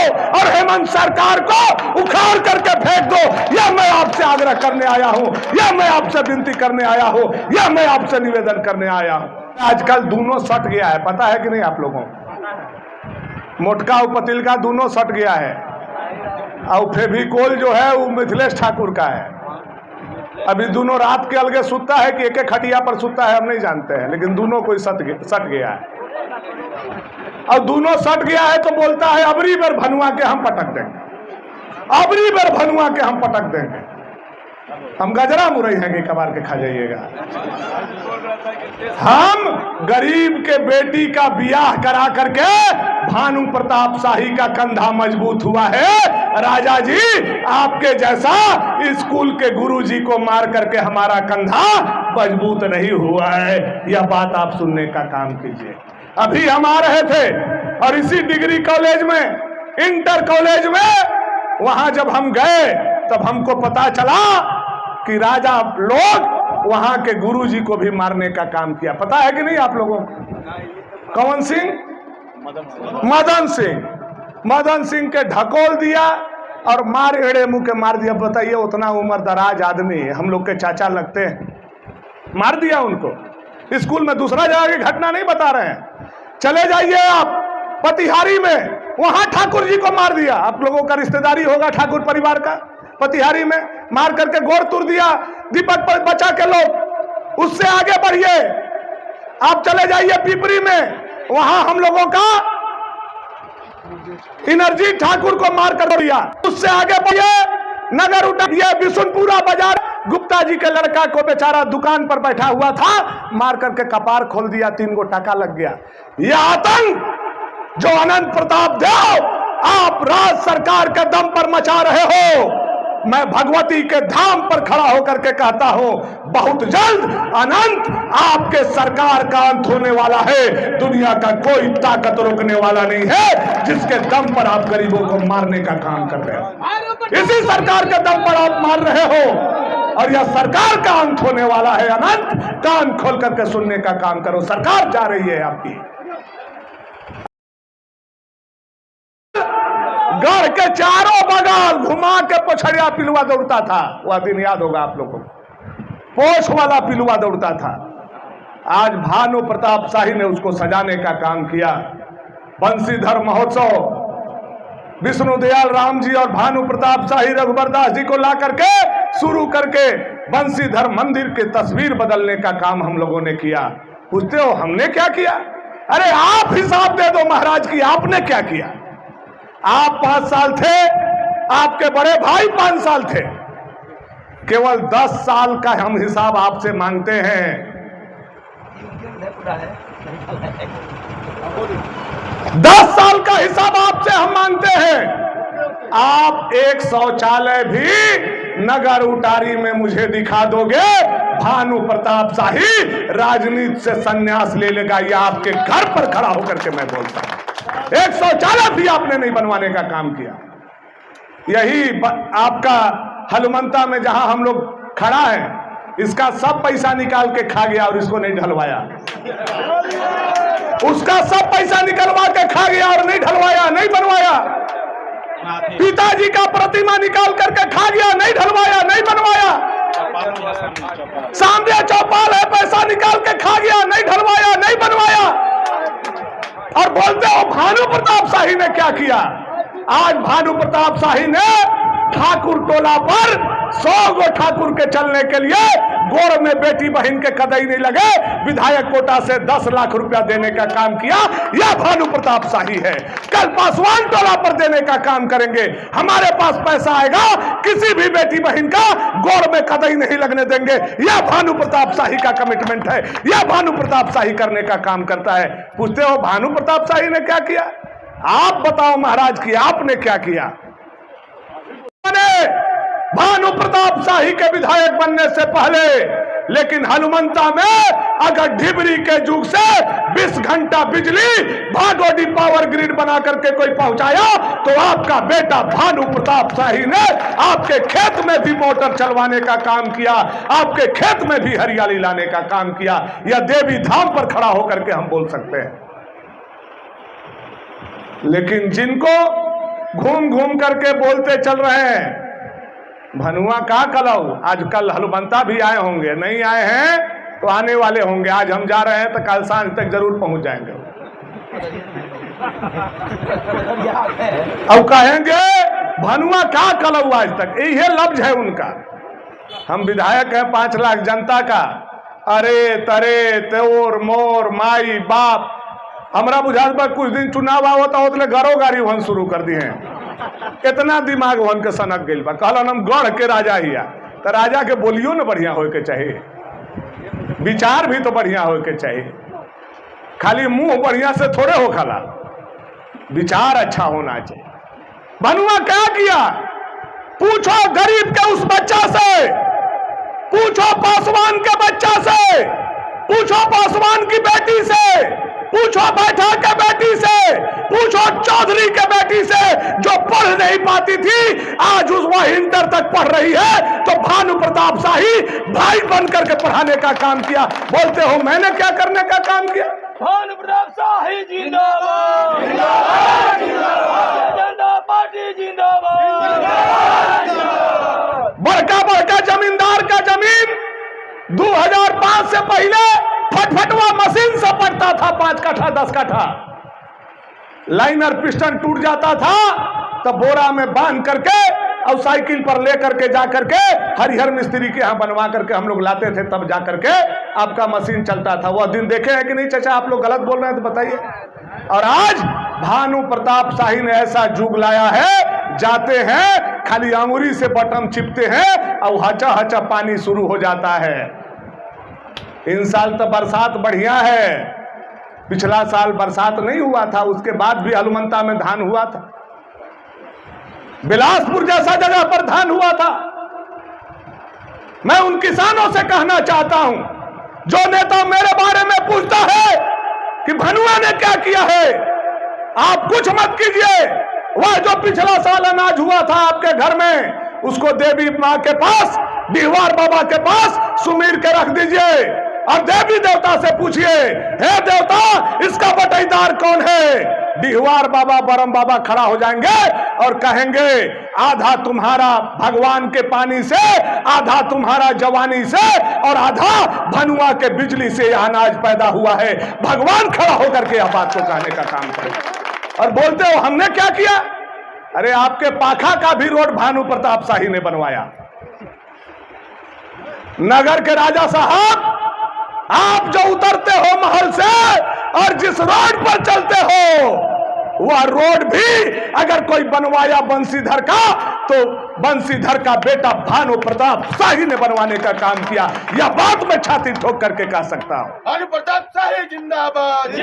और हेमंत सरकार को उखाड़ करके फेंक दो। यह मैं आपसे आग्रह करने आया हूं, यह मैं आपसे विनती करने आया हूं, यह मैं आपसे निवेदन करने आया हूं। आजकल दोनों सट गया है, पता है कि नहीं आप लोगों को? मोटका और पतिल का दोनों सट गया है, और फेविकोल जो है वो मिथिलेश ठाकुर का है। अभी दोनों रात के अलगे सुतता है कि एक एक खटिया पर सुतता है हम नहीं जानते हैं, लेकिन दोनों कोई सट गया है। और दोनों सट गया है तो बोलता है अबरी बेर भनुआ के हम पटक देंगे, अबरी बेर भनुआ के हम पटक देंगे। हम गजरा मुरई हैं कि कबार के खा जाइएगा। हम गरीब के बेटी का बियाह करा करके भानु प्रताप शाही का कंधा मजबूत हुआ है। राजा जी आपके जैसा स्कूल के गुरुजी को मार करके हमारा कंधा मजबूत नहीं हुआ है। यह बात आप सुनने का काम कीजिए। अभी हम आ रहे थे और इसी डिग्री कॉलेज में, इंटर कॉलेज में, वहां जब हम गए तब हमको पता चला कि राजा लोग वहां के गुरुजी को भी मारने का काम किया। पता है कि नहीं आप लोगों को? कौन सिंह? मदन सिंह। मदन सिंह के ढकोल दिया और मार एड़े मुंह के मार दिया। बताइए, उतना उम्र दराज आदमी, हम लोग के चाचा लगते हैं, मार दिया उनको। स्कूल में दूसरा जगह की घटना नहीं बता रहे हैं। चले जाइए आप पतिहारी में, वहां ठाकुर जी को मार दिया। आप लोगों का रिश्तेदारी होगा ठाकुर परिवार का, पतिहारी में मार करके गोड़ तोड़ दिया दीपक पर बचा के लोग। उससे आगे बढ़िए, आप चले जाइए पिपरी में, वहां हम लोगों का इनर्जी ठाकुर को मार कर दिया। उससे आगे बढ़िए, नगर उठिए, बिशुनपुरा बाजार, गुप्ता जी के लड़का को बेचारा दुकान पर बैठा हुआ था, मार करके कपार खोल दिया, 3 गो टाका लग गया। यह आतंक जो अनंत प्रताप देव आप राज्य सरकार के दम पर मचा रहे हो, मैं भगवती के धाम पर खड़ा होकर के कहता हूं, बहुत जल्द अनंत आपके सरकार का अंत होने वाला है। दुनिया का कोई ताकत रोकने वाला नहीं है, जिसके दम पर आप गरीबों को मारने का काम कर रहे हो। इसी सरकार के दम पर आप मार रहे हो और यह सरकार का अंत होने वाला है। अनंत, कान खोल करके सुनने का काम करो। सरकार जा रही है आपकी। गढ़ के चारों बगल घुमा के पोछड़िया पिलुआ दौड़ता था। वह दिन याद होगा आप लोगों को, पोछ वाला पिलुआ दौड़ता था। आज भानु प्रताप शाही ने उसको सजाने का काम किया। बंशीधर महोत्सव विष्णुदयाल राम जी और भानु प्रताप शाही रघुबर दास जी को ला करके शुरू करके बंशीधर मंदिर की तस्वीर बदलने का काम हम लोगों ने किया। पूछते हो हमने क्या किया? अरे आप हिसाब दे दो महाराज की, आपने क्या किया? आप 5 साल थे, आपके बड़े भाई 5 साल थे। केवल 10 साल का हम हिसाब आपसे मांगते हैं। 10 साल का हिसाब आपसे हम मांगते हैं। आप एक शौचालय भी नगर उटारी में मुझे दिखा दोगे, भानु प्रताप शाही राजनीति से संन्यास ले लेगा। यह आपके घर पर खड़ा होकर के मैं बोलता हूं। एक शौचालय भी आपने नहीं बनवाने का काम किया। यही आपका हनुमंता में जहां हम लोग खड़ा है, इसका सब पैसा निकाल के खा गया और इसको नहीं ढलवाया। उसका सब पैसा निकलवा के खा गया और नहीं ढलवाया, नहीं बनवाया। पिताजी का प्रतिमा निकाल करके खा गया, नहीं ढलवाया, नहीं बनवाया। सामने चौपाल है, पैसा निकाल के खा गया, नहीं ढलवाया, नहीं बनवाया। और बोलते हो भानु प्रताप शाही ने क्या किया? आज भानु प्रताप शाही ने ठाकुर टोला पर 100 गो ठाकुर के चलने के लिए गोड़ में बेटी बहन के कदई नहीं लगे, विधायक कोटा से 10 लाख रुपया देने का काम किया। यह भानु प्रताप शाही है। कल पासवान टोला पर देने का काम करेंगे। हमारे पास पैसा आएगा, किसी भी बेटी बहन का गोड़ में कदई नहीं लगने देंगे। यह भानु प्रताप शाही का कमिटमेंट है। यह भानु प्रताप शाही करने का काम करता है। पूछते हो भानु प्रताप शाही ने क्या किया? आप बताओ महाराज की, आपने क्या किया? भानु प्रताप शाही के विधायक बनने से पहले, लेकिन हनुमंता में अगर ढिबरी के युग से 20 घंटा बिजली भागोडी पावर ग्रिड बना करके कोई पहुंचाया, तो आपका बेटा भानु प्रताप शाही ने आपके खेत में भी मोटर चलवाने का काम किया, आपके खेत में भी हरियाली लाने का काम किया। यह देवी धाम पर खड़ा होकर के हम बोल सकते हैं। लेकिन जिनको घूम घूम करके बोलते चल रहे हैं। भनुआ का कलऊ, आज कल हनुमंता भी आए होंगे, नहीं आए हैं तो आने वाले होंगे। आज हम जा रहे हैं तो कल सांझ तक जरूर पहुंच जाएंगे। अब कहेंगे भनुआ का कलऊ, आज तक यही लफ्ज है उनका। हम विधायक हैं 5 लाख जनता का, अरे तरे तोर मोर माई बाप, हमरा बुझात बा कुछ दिन चुनाव आवता होतले घरों गाड़ी वन शुरू कर दिए हैं। इतना दिमाग वन के सनक गइल बा। कहलन हम गढ़ के राजा हिया, तो राजा के बोलियो न बढ़िया होए के चाहिए, विचार भी तो बढ़िया होए के चाहिए। खाली मुंह बढ़िया से थोड़े हो खाला, विचार अच्छा होना चाहिए। भनुआ क्या किया? पूछो गरीब के उस बच्चा से, पूछो पासवान के बच्चा से, पूछो पासवान की बेटी से, पूछो बैठा के बेटी से, पूछो चौधरी के बेटी से जो पढ़ नहीं पाती थी, आज उस वह इंटर तक पढ़ रही है। तो भानु प्रताप शाही भाई बन करके पढ़ाने का काम किया। बोलते हो मैंने क्या करने का काम किया? भानु प्रताप शाही जिंदाबाद, जिंदाबाद, जिंदाबाद, जनता पार्टी जिंदाबाद। बड़का बड़का जमींदार का जमीन 2005 से पहले फटफटवा मशीन से पड़ता था, 5 कट्ठा 10 कट्ठा। लाइनर पिस्टन टूट जाता था तो बोरा में बांध करके और साइकिल पर लेकर के जा करके हरिहर मिस्त्री के यहाँ बनवा करके हम लोग लाते थे, तब जा करके आपका मशीन चलता था। वह दिन देखे हैं कि नहीं चाचा? आप लोग गलत बोल रहे हैं तो बताइए। और आज भानु प्रताप शाही ने ऐसा जुग लाया है, जाते हैं खाली अंगुरी से बटन चिपते हैं और हचा हचा पानी शुरू हो जाता है। इन साल तो बरसात बढ़िया है, पिछला साल बरसात नहीं हुआ था, उसके बाद भी हनुमंता में धान हुआ था, बिलासपुर जैसा जगह पर धान हुआ था। मैं उन किसानों से कहना चाहता हूं, जो नेता मेरे बारे में पूछता है कि भनुआ ने क्या किया है, आप कुछ मत कीजिए। वह जो पिछला साल अनाज हुआ था आपके घर में, उसको देवी मां के पास, डिहवार बाबा के पास सुमीर के रख दीजिए और देवी देवता से पूछिए, हे देवता इसका बटाईदार कौन है? डिहवार बाबा बरम बाबा खड़ा हो जाएंगे और कहेंगे आधा तुम्हारा भगवान के पानी से, आधा तुम्हारा जवानी से और आधा भनुआ के बिजली से अनाज पैदा हुआ है। भगवान खड़ा होकर के यह बात को कहने का काम करे। और बोलते हो हमने क्या किया? अरे आपके पाखा का भी रोड भानु प्रताप शाही ने बनवाया। नगर के राजा साहब, आप जो उतरते हो महल से और जिस रोड पर चलते हो, वह रोड भी अगर कोई बनवाया बंशीधर का, तो बंशीधर का बेटा भानु प्रताप शाही ने बनवाने का काम किया। यह बात मैं छाती ठोक करके कह सकता हूं। भानु प्रताप शाही जिंदाबाद।